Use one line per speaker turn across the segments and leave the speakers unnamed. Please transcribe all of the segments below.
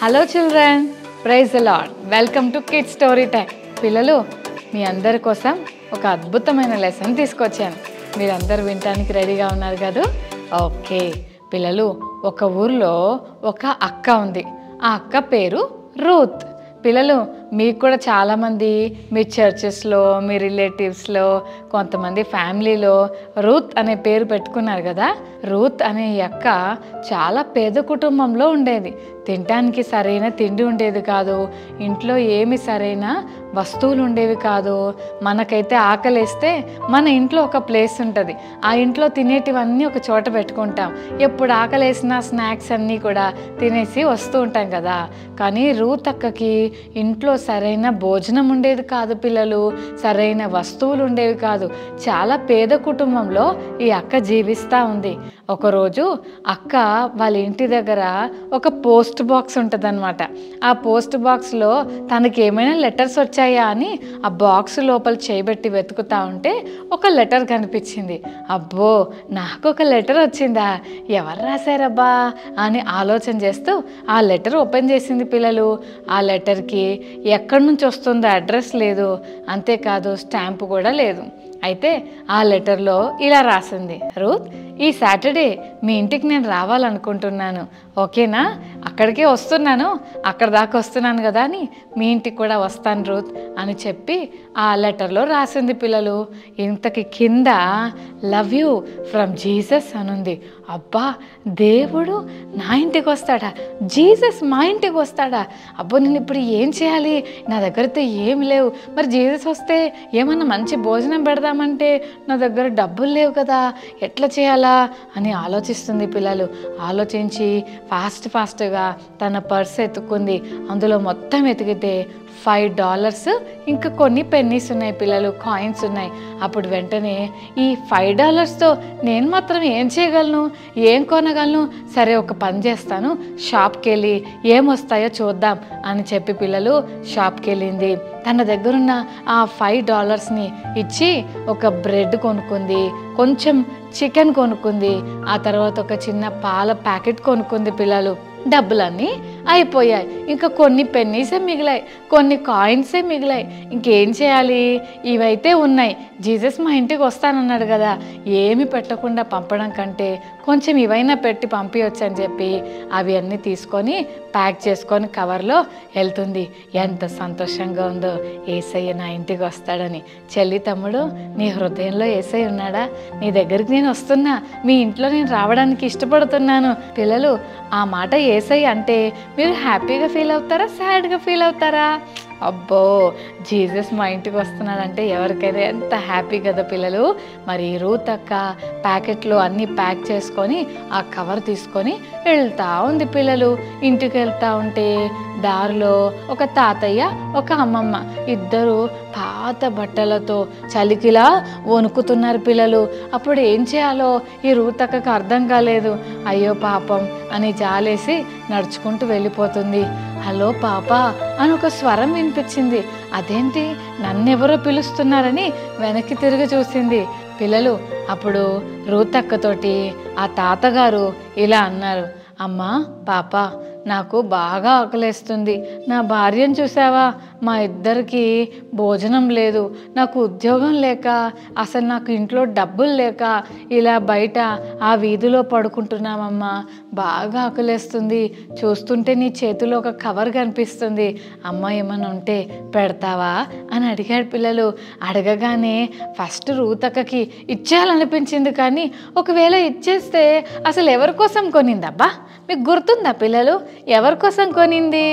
Hello children, praise the Lord. Welcome to kids story time. పిల్లలు, మీ అందరి కోసం ఒక అద్భుతమైన లెసన్ తీసుకొచ్చాను. మీరందరూ వినటానికి రెడీగా ఉన్నారు కదా? ఓకే పిల్లలు, ఒక ఊర్లో ఒక అక్క ఉంది. ఆ అక్క పేరు రూత్. పిల్లలు, మీకు కూడా చాలామంది మీ చర్చెస్లో, మీ రిలేటివ్స్లో, కొంతమంది ఫ్యామిలీలో రూత్ అనే పేరు పెట్టుకున్నారు కదా. రూత్ అనే ఈ అక్క చాలా పేద కుటుంబంలో ఉండేది. తినటానికి సరైన తిండి ఉండేది కాదు, ఇంట్లో ఏమి సరైన వస్తువులు ఉండేవి కాదు. మనకైతే ఆకలేస్తే మన ఇంట్లో ఒక ప్లేస్ ఉంటుంది, ఆ ఇంట్లో తినేటివన్నీ ఒక చోట పెట్టుకుంటాం. ఎప్పుడు ఆకలేసిన స్నాక్స్ అన్నీ కూడా తినేసి వస్తూ ఉంటాం కదా. కానీ రూత్ అక్కకి ఇంట్లో సరైన భోజనం ఉండేది కాదు పిల్లలు, సరైన వస్తువులు ఉండేవి కాదు. చాలా పేద కుటుంబంలో ఈ అక్క జీవిస్తూ ఉంది. ఒకరోజు అక్క వాళ్ళ ఇంటి దగ్గర ఒక పోస్ట్ బాక్స్ ఉంటుంది అనమాట. ఆ పోస్ట్ బాక్స్లో తనకి ఏమైనా లెటర్స్ వచ్చాయా అని ఆ బాక్స్ లోపల చేయబెట్టి వెతుకుతా ఉంటే ఒక లెటర్ కనిపించింది. అబ్బో, నాకు ఒక లెటర్ వచ్చిందా, ఎవరు రాశారబ్బా అని ఆలోచన చేస్తూ ఆ లెటర్ ఓపెన్ చేసింది పిల్లలు. ఆ లెటర్కి ఎక్కడి నుంచి వస్తుందో అడ్రస్ లేదు, అంతేకాదు స్టాంపు కూడా లేదు. అయితే ఆ లెటర్లో ఇలా రాసింది, రూత్, ఈ సాటర్డే మీ ఇంటికి నేను రావాలనుకుంటున్నాను, ఓకేనా? అక్కడికే వస్తున్నాను, అక్కడ దాకా వస్తున్నాను కదా అని మీ ఇంటికి కూడా వస్తాను రూత్ అని చెప్పి ఆ లెటర్లో రాసింది పిల్లలు. ఇంతకి కింద లవ్ యూ ఫ్రమ్ జీసస్ అనుంది. అబ్బా, దేవుడు నా ఇంటికి వస్తాడా, జీసస్ మా ఇంటికి వస్తాడా? అబ్బో, నేను ఇప్పుడు ఏం చేయాలి? నా దగ్గరతో ఏమి లేవు. మరి జీసస్ వస్తే ఏమన్నా మంచి భోజనం పెడదామంటే నా దగ్గర డబ్బులు లేవు కదా, ఎట్లా చేయాలా అని ఆలోచిస్తుంది పిల్లలు. ఆలోచించి ఫాస్ట్గా తన పర్స్ ఎత్తుకుంది. అందులో మొత్తం ఎతికితే $5 ఇంకా కొన్ని పెన్నీస్ ఉన్నాయి పిల్లలు, కాయిన్స్ ఉన్నాయి. అప్పుడు వెంటనే ఈ $5తో నేను మాత్రం ఏం చేయగలను, ఏం కొనగలను? సరే, ఒక పని చేస్తాను, షాప్కి వెళ్ళి ఏమొస్తాయో చూద్దాం అని చెప్పి పిల్లలు షాప్కి వెళ్ళింది. తన దగ్గరున్న ఆ $5ని ఇచ్చి ఒక బ్రెడ్ కొనుక్కుంది, కొంచెం చికెన్ కొనుక్కుంది, ఆ తర్వాత ఒక చిన్న పాల ప్యాకెట్ కొనుక్కుంది పిల్లలు. డబ్బులన్నీ అయిపోయాయి, ఇంకా కొన్ని పెన్నీసే మిగిలాయి, కొన్ని కాయిన్సే మిగిలాయి. ఇంకేం చేయాలి? ఇవైతే ఉన్నాయి, జీసస్ మా ఇంటికి వస్తానన్నాడు కదా, ఏమి పెట్టకుండా పంపడం కంటే కొంచెం ఇవైనా పెట్టి పంపించవచ్చు అని చెప్పి అవి అన్నీ తీసుకొని ప్యాక్ చేసుకొని కవర్లో వెళ్తుంది. ఎంత సంతోషంగా ఉందో, యేసయ్య నా ఇంటికి వస్తాడని. చెల్లి, తమ్ముడు, నీ హృదయంలో యేసయ్య ఉన్నాడా? నీ దగ్గరికి నేను వస్తున్నా, మీ ఇంట్లో నేను రావడానికి ఇష్టపడుతున్నాను. పిల్లలు, ఆ మాట యేసయ్య అంటే మీరు హ్యాపీగా ఫీల్ అవుతారా, సాడ్గా ఫీల్ అవుతారా? అబ్బో, జీసస్ మా ఇంటికి వస్తున్నాడంటే ఎవరికైనా ఎంత హ్యాపీ కదా పిల్లలు. మరి రూత్ అక్క ప్యాకెట్లో అన్నీ ప్యాక్ చేసుకొని ఆ కవర్ తీసుకొని వెళ్తూ ఉంది పిల్లలు. ఇంటికి వెళ్తూ ఉంటే దారిలో ఒక తాతయ్య, ఒక అమ్మమ్మ ఇద్దరు పాత బట్టలతో చలికిలా వణుకుతున్నారు పిల్లలు. అప్పుడు ఏం చేయాలో ఈ రూత్ అక్కకు అర్థం కాలేదు. అయ్యో పాపం అని జాలేసి నడుచుకుంటూ వెళ్ళిపోతుంది. హలో పాప అని ఒక స్వరం వినిపించింది. అదేంటి, నన్నెవరో పిలుస్తున్నారని వెనక్కి తిరిగి చూసింది పిల్లలు. అప్పుడు రూత్ అక్కతోటి ఆ తాతగారు ఇలా అన్నారు, అమ్మా పాప, నాకు బాగా ఆకలేస్తుంది. నా భార్యను చూసావా, మా ఇద్దరికి భోజనం లేదు, నాకు ఉద్యోగం లేక, అసలు నాకు ఇంట్లో డబ్బులు లేక ఇలా బయట ఆ వీధిలో పడుకుంటున్నామమ్మా. బాగా ఆకలేస్తుంది. చూస్తుంటే నీ చేతిలో ఒక కవర్ కనిపిస్తుంది, అమ్మ ఏమన్నా ఉంటే పెడతావా అని అడిగాడు పిల్లలు. అడగగానే ఫస్ట్ రూత్ అక్కకి ఇచ్చేయాలనిపించింది, కానీ ఒకవేళ ఇచ్చేస్తే అసలు ఎవరి కోసం కొనిందబ్బా? మీకు గుర్తుందా పిల్లలు, ఎవరి కోసం కొనింది?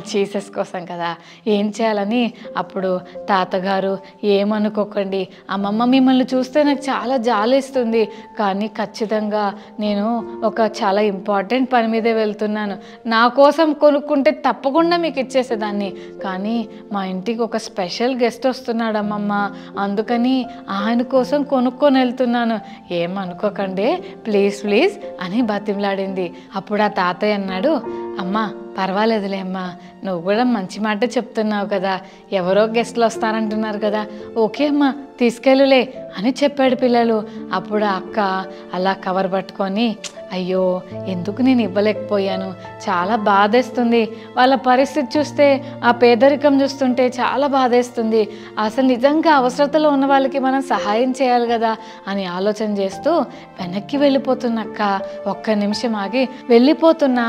జీసస్ కోసం కదా. ఏం చేయాలని అప్పుడు తాతగారు, ఏమనుకోకండి అమ్మమ్మ, మిమ్మల్ని చూస్తే నాకు చాలా జాలేస్తుంది, కానీ ఖచ్చితంగా నేను ఒక చాలా ఇంపార్టెంట్ పని మీదే వెళ్తున్నాను. నా కోసం కొనుక్కుంటే తప్పకుండా మీకు ఇచ్చేసేదాన్ని, కానీ మా ఇంటికి ఒక స్పెషల్ గెస్ట్ వస్తున్నాడు అమ్మమ్మ, అందుకని ఆయన కోసం కొనుక్కొని వెళ్తున్నాను, ఏమనుకోకండి ప్లీజ్ ప్లీజ్ అని బతిమలాడింది. అప్పుడు ఆ తాతయ్య అన్నాడు, అమ్మా పర్వాలేదులే అమ్మా, నువ్వు కూడా మంచి మాట చెప్తున్నావు కదా, ఎవరో గెస్ట్లు వస్తారంటున్నారు కదా, ఓకే అమ్మా తీసుకెళ్ళులే అని చెప్పాడు పిల్లలు. అప్పుడు అక్క అలా కవర్ పట్టుకొని, అయ్యో ఎందుకు నేను ఇవ్వలేకపోయాను, చాలా బాధేస్తుంది, వాళ్ళ పరిస్థితి చూస్తే ఆ పేదరికం చూస్తుంటే చాలా బాధేస్తుంది, అసలు నిజంగా అవసరతలో ఉన్న వాళ్ళకి మనం సహాయం చేయాలి కదా అని ఆలోచన చేస్తూ వెనక్కి వెళ్ళిపోతున్నక్క ఒక్క నిమిషం ఆగి వెళ్ళిపోతున్న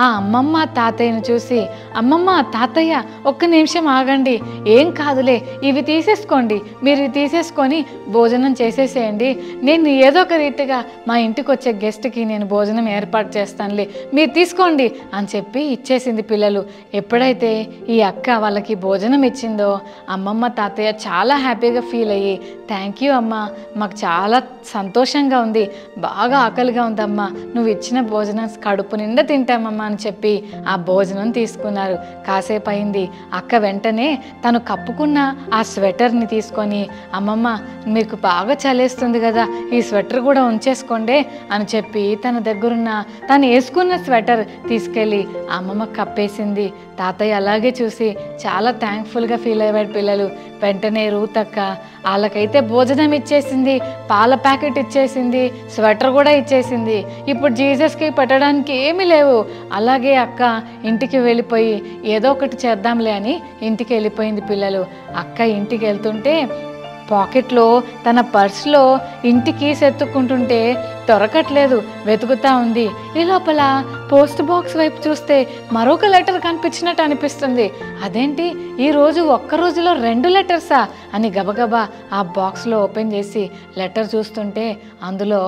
ఆ అమ్మమ్మ తాతయ్యను చూసి, అమ్మమ్మ తాతయ్య ఒక్క నిమిషం ఆగండి, ఏం కాదులే, ఇవి తీసేసుకోండి, మీరు ఇవి తీసేసుకొని భోజనం చేసేసేయండి, నేను ఏదో ఒక రీతిగా మా ఇంటికి వచ్చే గెస్ట్కి నేను భోజనం ఏర్పాటు చేస్తానులే, మీరు తీసుకోండి అని చెప్పి ఇచ్చేసింది పిల్లలు. ఎప్పుడైతే ఈ అక్క వాళ్ళకి భోజనం ఇచ్చిందో అమ్మమ్మ తాతయ్య చాలా హ్యాపీగా ఫీల్ అయ్యి, థ్యాంక్ యూ అమ్మ, మాకు చాలా సంతోషంగా ఉంది, బాగా ఆకలిగా ఉందమ్మా, నువ్వు ఇచ్చిన భోజనం కడుపు నిండా తింటామమ్మా అని చెప్పి ఆ భోజనం తీసుకున్నారు. కాసేపు అయింది, అక్క వెంటనే తను కప్పుకున్న ఆ స్వెటర్ని తీసుకొని, అమ్మమ్మ మీకు బాగా చలేస్తుంది కదా, ఈ స్వెటర్ కూడా ఉంచేసుకోండి అని చెప్పి తన దగ్గరున్న తను వేసుకున్న స్వెటర్ తీసుకెళ్ళి అమ్మమ్మ కప్పేసింది. తాతయ్య అలాగే చూసి చాలా థ్యాంక్ఫుల్గా ఫీల్ అయ్యాడు పిల్లలు. వెంటనే రూతక్క వాళ్ళకైతే భోజనం ఇచ్చేసింది, పాల ప్యాకెట్ ఇచ్చేసింది, స్వెటర్ కూడా ఇచ్చేసింది. ఇప్పుడు జీసస్కి పెట్టడానికి ఏమీ లేవు. అలాగే అక్క ఇంటికి వెళ్ళిపోయి ఏదో ఒకటి చేద్దాంలే అని ఇంటికి వెళ్ళిపోయింది పిల్లలు. అక్క ఇంటికి వెళ్తుంటే పాకెట్లో తన పర్స్లో ఇంటి కీస్ ఎత్తుక్కుంటుంటే దొరకట్లేదు, వెతుకుతా ఉంది. ఈ లోపల పోస్ట్ బాక్స్ వైపు చూస్తే మరొక లెటర్ కనిపించినట్టు అనిపిస్తుంది. అదేంటి ఈరోజు ఒక్క రోజులో 2 లెటర్సా అని గబగబా ఆ బాక్స్లో ఓపెన్ చేసి లెటర్ చూస్తుంటే అందులో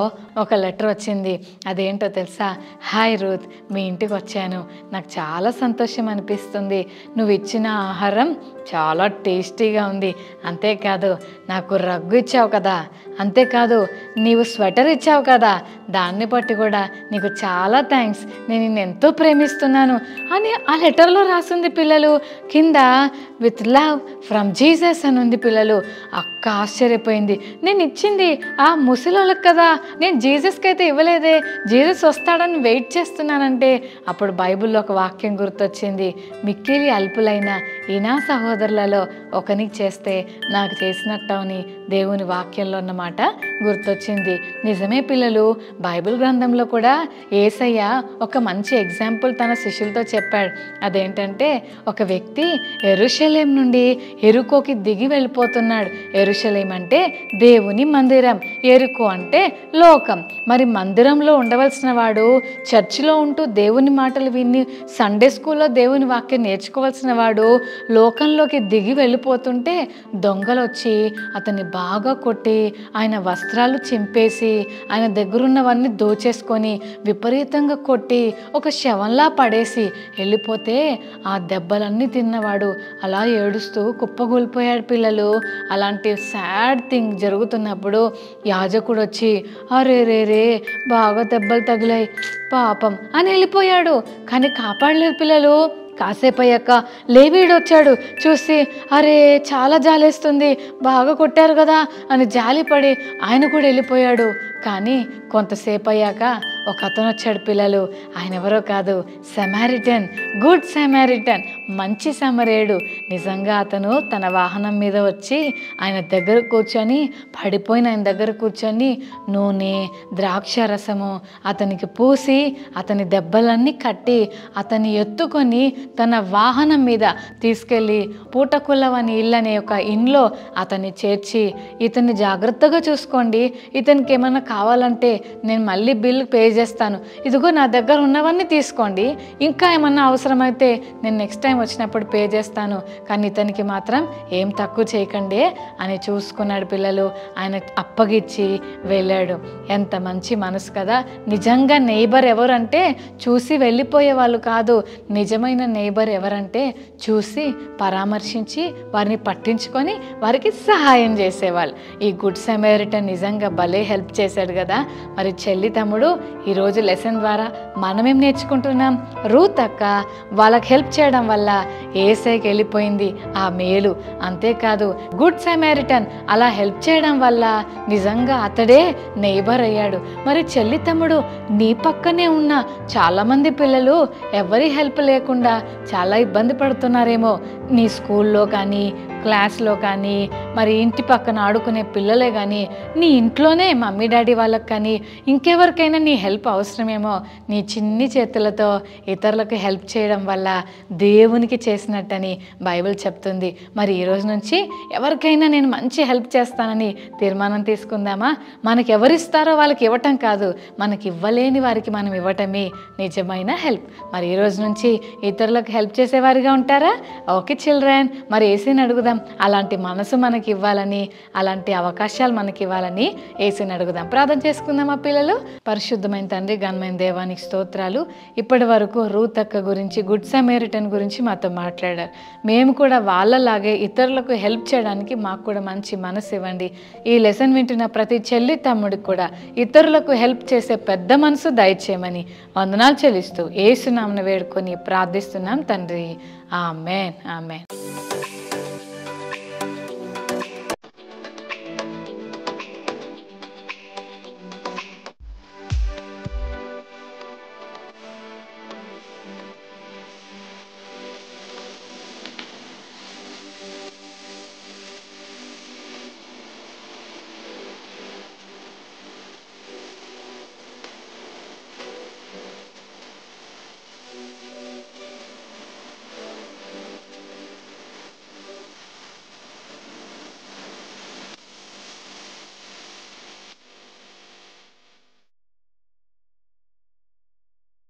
ఒక లెటర్ వచ్చింది. అదేంటో తెలుసా? హాయ్ రూత్, మీ ఇంటికి వచ్చాను, నాకు చాలా సంతోషం అనిపిస్తుంది, నువ్వు ఇచ్చిన ఆహారం చాలా టేస్టీగా ఉంది, అంతేకాదు నాకు రగ్గు ఇచ్చావు కదా, అంతేకాదు నీవు స్వెటర్ ఇచ్చావు కదా, దాన్ని బట్టి కూడా నీకు చాలా థ్యాంక్స్, నేను నిన్ను ఎంతో ప్రేమిస్తున్నాను అని ఆ లెటర్లో రాసింది పిల్లలు. కింద విత్ లవ్ ఫ్రమ్ జీసస్ అని ఉంది పిల్లలు. అక్క ఆశ్చర్యపోయింది. నేను ఇచ్చింది ఆ ముసలోళ్ళకి కదా, నేను జీసస్కి అయితే ఇవ్వలేదే, జీసస్ వస్తాడని వెయిట్ చేస్తున్నానంటే అప్పుడు బైబిల్లో ఒక వాక్యం గుర్తొచ్చింది, మిక్కిలి అల్పులైన ఈనా సహోదరులలో ఒకనికి చేస్తే నాకు చేసినట్టని దేవుని వాక్యంలో ఉన్నమాట గుర్తొచ్చింది. నిజమే పిల్లలు, బైబిల్ గ్రంథంలో కూడా యేసయ్య ఒక మంచి ఎగ్జాంపుల్ తన శిష్యులతో చెప్పాడు. అదేంటంటే ఒక వ్యక్తి యెరూషలేం నుండి యెరికోకి దిగి వెళ్ళిపోతున్నాడు. యెరూషలేం అంటే దేవుని మందిరం, యెరికో అంటే లోకం. మరి మందిరంలో ఉండవలసిన వాడు చర్చిలో ఉంటూ దేవుని మాటలు విని సండే స్కూల్లో దేవుని వాక్యం నేర్చుకోవాల్సిన వాడు లోకంలోకి దిగి వెళ్ళిపోతుంటే దొంగలు వచ్చి అతన్ని బాగా కొట్టి ఆయన వస్త్రాలు చింపేసి ఆయన దగ్గరున్నవన్నీ దోచేసుకొని విపరీతంగా కొట్టి ఒక శవంలా పడేసి వెళ్ళిపోతే ఆ దెబ్బలన్నీ తిన్నవాడు అలా ఏడుస్తూ కుప్పగూలిపోయాడు పిల్లలు. అలాంటి సాడ్ థింగ్ జరుగుతున్నప్పుడు యాజకుడు వచ్చి అరే రే రే బాగా దెబ్బలు తగిలాయి పాపం అని వెళ్ళిపోయాడు. కానీ కాపాడలేదు పిల్లలు. కాసేపు అయ్యాక లేవీడు వచ్చాడు. చూసి అరే చాలా జాలేస్తుంది, బాగా కొట్టారు కదా అని జాలిపడి ఆయన కూడా వెళ్ళిపోయాడు. కానీ కొంతసేపు అయ్యాక ఒక అతను వచ్చాడు పిల్లలు. ఆయన ఎవరో కాదు, సమారిటన్, గుడ్ సమారిటన్, మంచి సమరేయుడు. నిజంగా అతను తన వాహనం మీద వచ్చి ఆయన దగ్గర కూర్చొని పడిపోయిన ఆయన దగ్గర కూర్చొని నూనె ద్రాక్ష రసము అతనికి పూసి అతని దెబ్బలన్నీ కట్టి అతన్ని ఎత్తుకొని తన వాహనం మీద తీసుకెళ్ళి పూటకుల్లవని ఇల్లనే ఒక ఇంట్లో అతన్ని చేర్చి, ఇతన్ని జాగ్రత్తగా చూసుకోండి, ఇతనికి ఏమైనా కావాలంటే నేను మళ్ళీ బిల్ పే చేస్తాను, ఇదిగో నా దగ్గర ఉన్నవన్నీ తీసుకోండి, ఇంకా ఏమన్నా అవసరమైతే నేను నెక్స్ట్ టైం వచ్చినప్పుడు పే చేస్తాను, కానీ ఇతనికి మాత్రం ఏం తక్కువ చేయకండి అని చూసుకున్నాడు పిల్లలు. ఆయన అప్పగిచ్చి వెళ్ళాడు. ఎంత మంచి మనసు కదా. నిజంగా నెయిబర్ ఎవరంటే చూసి వెళ్ళిపోయే వాళ్ళు కాదు, నిజమైన నెయిబర్ ఎవరంటే చూసి పరామర్శించి వారిని పట్టించుకొని వారికి సహాయం చేసేవాళ్ళు. ఈ గుడ్ సమారిటన్ నిజంగా భలే హెల్ప్ చేశాడు కదా. మరి చెల్లి తమ్ముడు ఈరోజు లెసన్ ద్వారా మనమేం నేర్చుకుంటున్నాం? రూత్ అక్క వాళ్ళకి హెల్ప్ చేయడం వల్ల యేసయ్యకి వెళ్ళిపోయింది ఆ మేలు. అంతేకాదు గుడ్ సమారిటన్ అలా హెల్ప్ చేయడం వల్ల నిజంగా అతడే నెయిబర్ అయ్యాడు. మరి చెల్లి తమ్ముడు నీ పక్కనే ఉన్న చాలామంది పిల్లలు ఎవరి హెల్ప్ లేకుండా చాలా ఇబ్బంది పడుతున్నారేమో. నీ స్కూల్లో కానీ క్లాస్లో కానీ, మరి ఇంటి పక్కన ఆడుకునే పిల్లలే కానీ, నీ ఇంట్లోనే మమ్మీ డాడీ వాళ్ళకి కానీ, ఇంకెవరికైనా నీ హెల్ప్ అవసరమేమో, నీ చిన్ని చేతులతో ఇతరులకు హెల్ప్ చేయడం వల్ల దేవునికి చేసినట్టని బైబిల్ చెప్తుంది. మరి ఈ రోజు నుంచి ఎవరికైనా నేను మంచి హెల్ప్ చేస్తానని తీర్మానం తీసుకుందామా? మనకి ఎవరిస్తారో వాళ్ళకి ఇవ్వటం కాదు, మనకి ఇవ్వలేని వారికి మనం ఇవ్వటమే నిజమైన హెల్ప్. మరి ఈ రోజు నుంచి ఇతరులకు హెల్ప్ చేసేవారిగా ఉంటారా? ఓకే చిల్డ్రన్, మరి యేసుని అడుగుదాం అలాంటి మనసు మనకి ఇవ్వాలని, అలాంటి అవకాశాలు మనకి ఇవ్వాలని యేసుని అడుగుదాం. ప్రార్థన చేసుకుందామా పిల్లలు? పరిశుద్ధమైన తండ్రి, ఘనమైన దేవానికి స్తోత్రాలు. ఇప్పటి వరకు రూత్ అక్క గురించి, గుడ్ సమరిటన్ గురించి మాతో మాట్లాడారు. మేము కూడా వాళ్ళలాగే ఇతరులకు హెల్ప్ చేయడానికి మాకు కూడా మంచి మనసు ఇవ్వండి. ఈ లెసన్ వింటున్న ప్రతి చెల్లి తమ్ముడికి కూడా ఇతరులకు హెల్ప్ చేసే పెద్ద మనసు దయచేయమని వందనాలు చెల్లిస్తూ యేసు నామమున వేడుకొని ప్రార్థిస్తున్నాం తండ్రి. ఆమేన్, ఆమేన్.